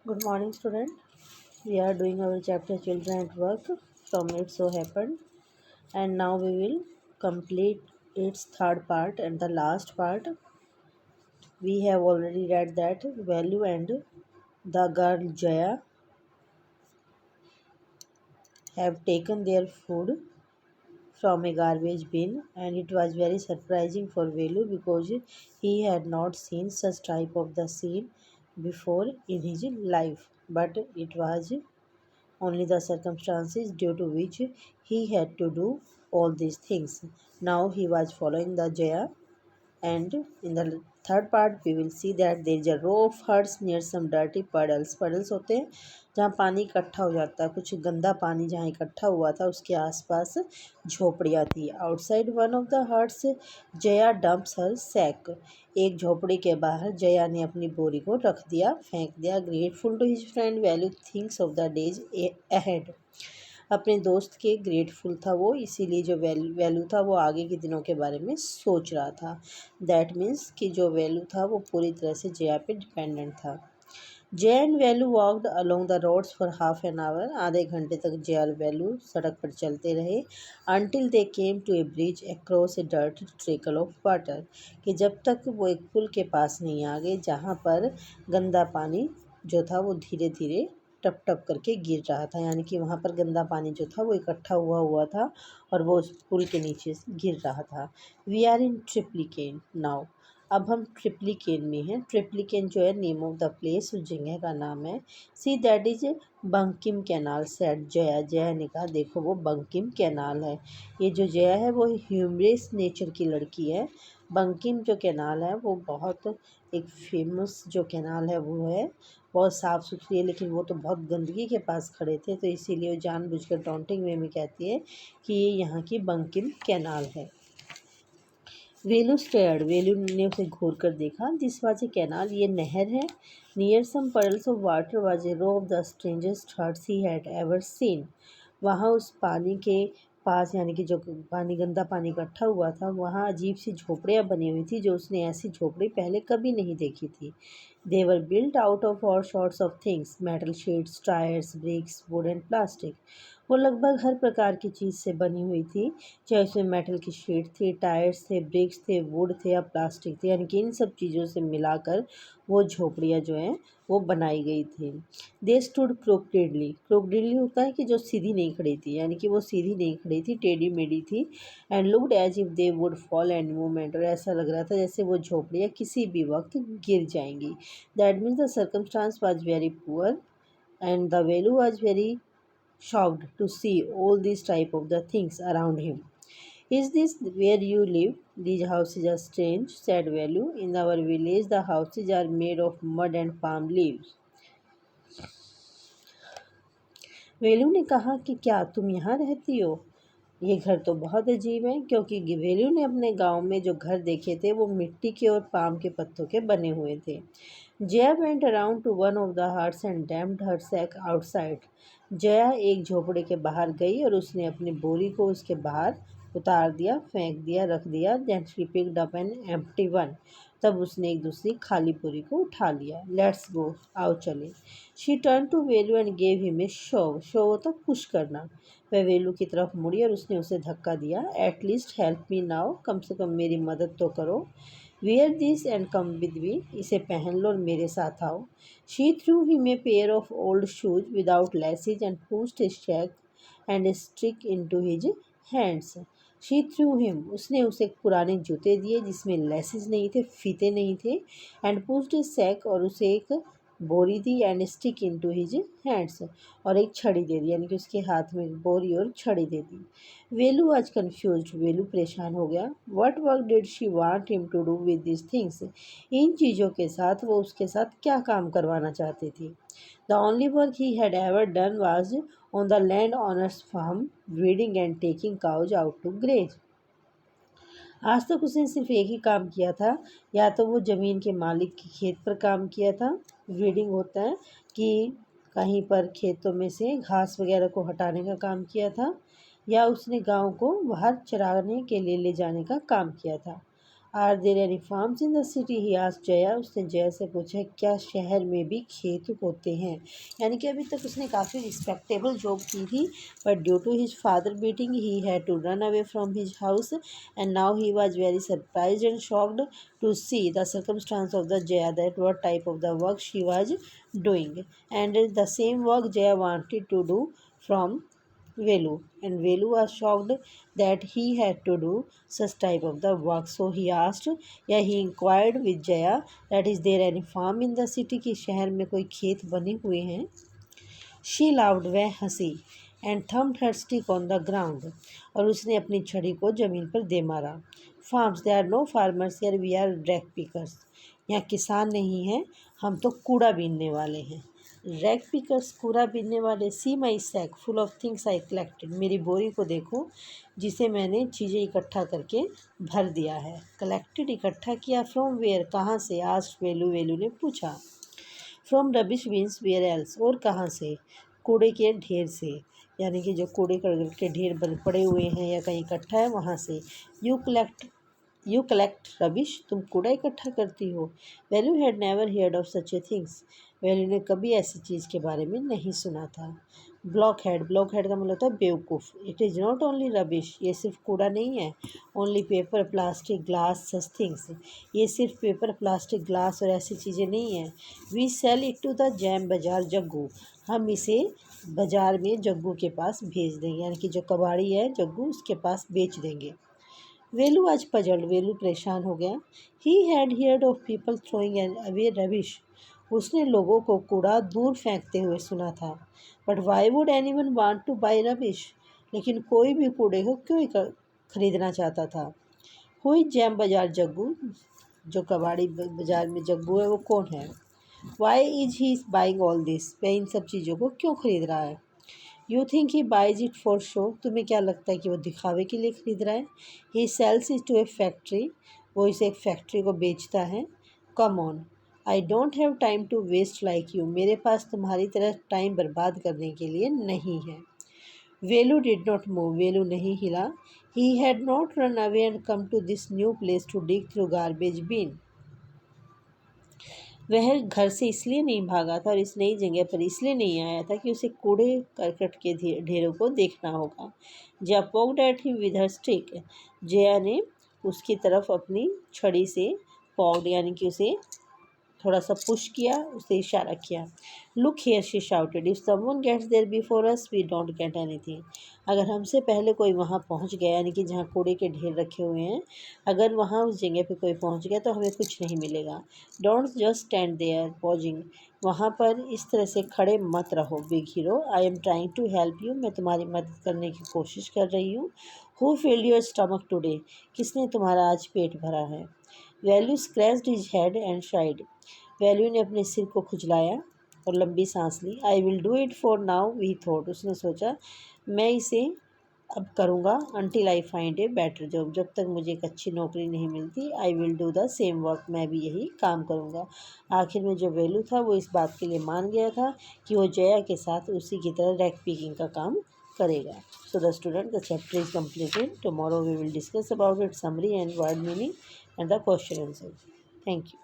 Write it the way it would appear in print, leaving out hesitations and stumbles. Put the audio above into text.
Good morning, student. We are doing our chapter Children at Work from It So Happened, and now we will complete its third part and the last part. We have already read that Value and the girl Jaya have taken their food from a garbage bin, and it was very surprising for Velu because he had not seen such type of the scene before in his life. But it was only the circumstances due to which he had to do all these things. Now he was following the Jaya, and in the third part we will see that there is a row of huts near some dirty puddles. Puddles होते हैं जहाँ पानी इकट्ठा हो जाता है, कुछ गंदा पानी जहाँ इकट्ठा हुआ था उसके आसपास झोपड़ियाँ थी. Outside one of the huts Jaya dumps her sack. एक झोपड़ी के बाहर जया ने अपनी बोरी को रख दिया, फेंक दिया. Grateful to his friend Velu thinks of the days ahead. अपने दोस्त के ग्रेटफुल था वो, इसीलिए जो वैल्यू था वो आगे के दिनों के बारे में सोच रहा था. दैट मीन्स कि जो वैल्यू था वो पूरी तरह से जया पे डिपेंडेंट था. Jaya and Velu walked along the roads for half an hour. आधे घंटे तक जय और वैल्यू सड़क पर चलते रहे. Until they came to a bridge across a dirt trickle of water. कि जब तक वो एक पुल के पास नहीं आ गए जहाँ पर गंदा पानी जो था वो धीरे धीरे टप टप करके गिर रहा था. यानी कि वहाँ पर गंदा पानी जो था वो इकट्ठा हुआ हुआ था और वो उस पुल के नीचे गिर रहा था. We are in Triplicane now. अब हम ट्रिप्लिकेन में हैं. ट्रिप्लिकेन जो है नेम ऑफ द प्लेस, उस जगह का नाम है. See that is Bankim canal set Jaya. Jaya ने कहा देखो वो बंकिम कैनाल है. ये जो जया है वो ह्यूमरस नेचर की लड़की है. बंकिम जो कैनाल है वो बहुत एक फेमस जो कैनाल है वो है, बहुत साफ़ सुथरी है, लेकिन वो तो बहुत गंदगी के पास खड़े थे तो इसीलिए वो जानबूझकर टॉन्टिंग वे में कहती है कि ये यहाँ की बंकिम कैनाल है. वेलू स्टेयर्ड. वेलू ने उसे घूर कर देखा. This was a canal. ये नहर है. Near some puddles of water was a row of the strangest huts he had ever seen. वहाँ उस पानी के पास, यानी कि जो पानी गंदा पानी इकट्ठा हुआ था, वहाँ अजीब सी झोपड़ियाँ बनी हुई थी जो उसने ऐसी झोपड़ी पहले कभी नहीं देखी थी. They were built out of all sorts of things, metal sheets, tyres, bricks, wood and plastic. वो लगभग हर प्रकार की चीज़ से बनी हुई थी, चाहे उसमें मेटल की शीट थी, टायर्स थे, ब्रिक्स थे, वुड थे या प्लास्टिक थे. यानी कि इन सब चीज़ों से मिलाकर वो झोपड़ियाँ जो हैं वो बनाई गई थी. They stood क्रोकडेडली. क्रोकडेडली होता है कि जो सीधी नहीं खड़ी थी, यानी कि वो सीधी नहीं खड़ी थी, टेढ़ी मेढ़ी थी. And looked as if they would fall and movement. और ऐसा लग रहा था जैसे वो झोपड़ियाँ किसी भी वक्त गिर जाएंगी. That means the circumstance was very poor and the value was very shocked to see all these type of the things around him. Is this where you live? These houses are strange, said Velu. In our village, the houses are made of mud and palm leaves. वेलू ने कहा कि क्या तुम यहाँ रहती हो? ये घर तो बहुत अजीब है, क्योंकि वेलू ने अपने गांव में जो घर देखे थे वो मिट्टी के और पाम के पत्तों के बने हुए थे. Jaya went around to one of the huts and dumped her sack outside. Jaya एक झोपड़े के बाहर गई और उसने अपनी बोरी को उसके बाहर उतार दिया, फेंक दिया, रख दिया. Then she picked up an empty one. तब उसने एक दूसरी खाली बोरी को उठा लिया. लेट्स गो, आओ चले. She turn to Velu and gave him a shove. Shove होता पुश करना. वह वेलू की तरफ मुड़ी और उसने उसे धक्का दिया. At least help me now. कम से कम मेरी मदद तो करो. Wear this and come with me. इसे पहन लो और मेरे साथ आओ. She threw him a pair of old shoes without laces and pushed a sack and a stick into his hands. She threw him. उसने उसे पुराने जूते दिए जिसमें लेसेस नहीं थे, फीते नहीं थे. And pushed a sack. और उसे एक बोरी दी. And stick into his hands. और एक छड़ी दे दी, यानी कि उसके हाथ में एक बोरी और छड़ी दे दी. वेलू आज कन्फ्यूज्ड. वेलू परेशान हो गया. What work did she want him to do with this things. इन चीज़ों के साथ वो उसके साथ क्या काम करवाना चाहती थी. The only work he had ever done was on the land owners farm, breeding and taking cows out to graze. आज तक उसने सिर्फ एक ही काम किया था, या तो वो ज़मीन के मालिक के खेत पर काम किया था. ब्रीडिंग होता है कि कहीं पर खेतों में से घास वगैरह को हटाने का काम किया था, या उसने गांव को बाहर चराने के लिए ले जाने का काम किया था. Are there any farms in the city he आज जया। उसने जया से पूछा क्या शहर में भी खेत होते हैं। यानी कि अभी तक उसने काफ़ी रिस्पेक्टेबल जॉब की थी, but due to his father beating he had to run away from his house and now he was very surprise and shocked to see the circumstances of the Jaya that what type of the work she was doing, and the same work Jaya wanted to do from Velu, and Velu was shocked that he had to do such type of the work. So he asked, या he inquired with Jaya that is there any farm in the city, कि शहर में कोई खेत बने हुए हैं। She laughed, वह हंसी, and thumped her stick on the ground, और उसने अपनी छड़ी को जमीन पर दे मारा। Farms, there are no farmers here, we are rag pickers. यहाँ किसान नहीं हैं, हम तो कूड़ा बीनने वाले हैं। रैग पिकर्स, कूड़ा बीनने वाले। See my sack full of things I collected, मेरी बोरी को देखो जिसे मैंने चीज़ें इकट्ठा करके भर दिया है। कलेक्टेड, इकट्ठा किया। फ्रॉम वेयर, कहाँ से। आस्क्ड वेलू, वेलू ने पूछा। From rubbish bins where else, और कहाँ से। कूड़े के ढेर से, यानी कि जो कूड़े के ढेर पड़े हुए हैं या कहीं इकट्ठा है वहाँ से। यू कलेक्ट रबिश, तुम कूड़ा इकट्ठा करती हो। Value had never heard of such A things, value ने कभी ऐसी चीज़ के बारे में नहीं सुना था। ब्लॉक हेड का मतलब होता है बेवकूफ़। It is not only rubbish, ये सिर्फ कूड़ा नहीं है। Only paper, plastic, glass, such things, ये सिर्फ पेपर, प्लास्टिक, ग्लास और ऐसी चीज़ें नहीं हैं। We sell it to the Jam Bazaar Jaggu, हम इसे बाज़ार में जग्गू के पास भेज देंगे, यानी कि जो कबाड़ी है जग्गू उसके पास बेच देंगे। वेलू आज पजल्ड, वेलू परेशान हो गया। He had heard of people throwing away rubbish, उसने लोगों को कूड़ा दूर फेंकते हुए सुना था। But why would any one want two by rubbish, लेकिन कोई भी कूड़े को क्यों खरीदना चाहता था। हुई जैम बाजार जग्गू, जो कबाड़ी बाजार में जग्गू है वो कौन है। Why is he buying all this, वह इन सब चीज़ों को क्यों खरीद रहा है। You think he buys it for show, तुम्हें क्या लगता है कि वो दिखावे के लिए खरीद रहा है। He sells it to a factory, वो इसे एक फैक्ट्री को बेचता है। Come on, I don't have time to waste like you, मेरे पास तुम्हारी तरह टाइम बर्बाद करने के लिए नहीं है। Velu did not move, Velu नहीं हिला। He had not run away and come to this new place to dig through garbage bin, वह घर से इसलिए नहीं भागा था और इस नई जगह पर इसलिए नहीं आया था कि उसे कूड़े करकट के ढेरों को देखना होगा। Jaya poked at him with her stick, Jaya ने उसकी तरफ अपनी छड़ी से पॉक्ड यानी कि उसे थोड़ा सा पुश किया, उसे इशारा किया। Look here, she shouted, if someone gets there before us we don't get anything, अगर हमसे पहले कोई वहाँ पहुँच गया, यानी कि जहाँ कूड़े के ढेर रखे हुए हैं, अगर वहाँ उस जगह पे कोई पहुँच गया तो हमें कुछ नहीं मिलेगा। Don't just stand there watching, वहाँ पर इस तरह से खड़े मत रहो। Big hero, I am trying to help you, मैं तुम्हारी मदद करने की कोशिश कर रही हूँ। Who filled your stomach today, किसने तुम्हारा आज पेट भरा है। Velu scratched his head and sighed, Velu ने अपने सिर को खुजलाया और लंबी सांस ली। I will do it for now we thought, उसने सोचा मैं इसे अब करूँगा। Until I find a better job, जब तक मुझे एक अच्छी नौकरी नहीं मिलती। आई will do the same work, मैं भी यही काम करूँगा। आखिर में जो वैल्यू था वो इस बात के लिए मान गया था कि वो जया के साथ उसी की तरह रैक पिकिंग का काम करेगा। So the student, the chapter is completed. Tomorrow we will discuss about its summary and word meaning and the question answer. Thank you.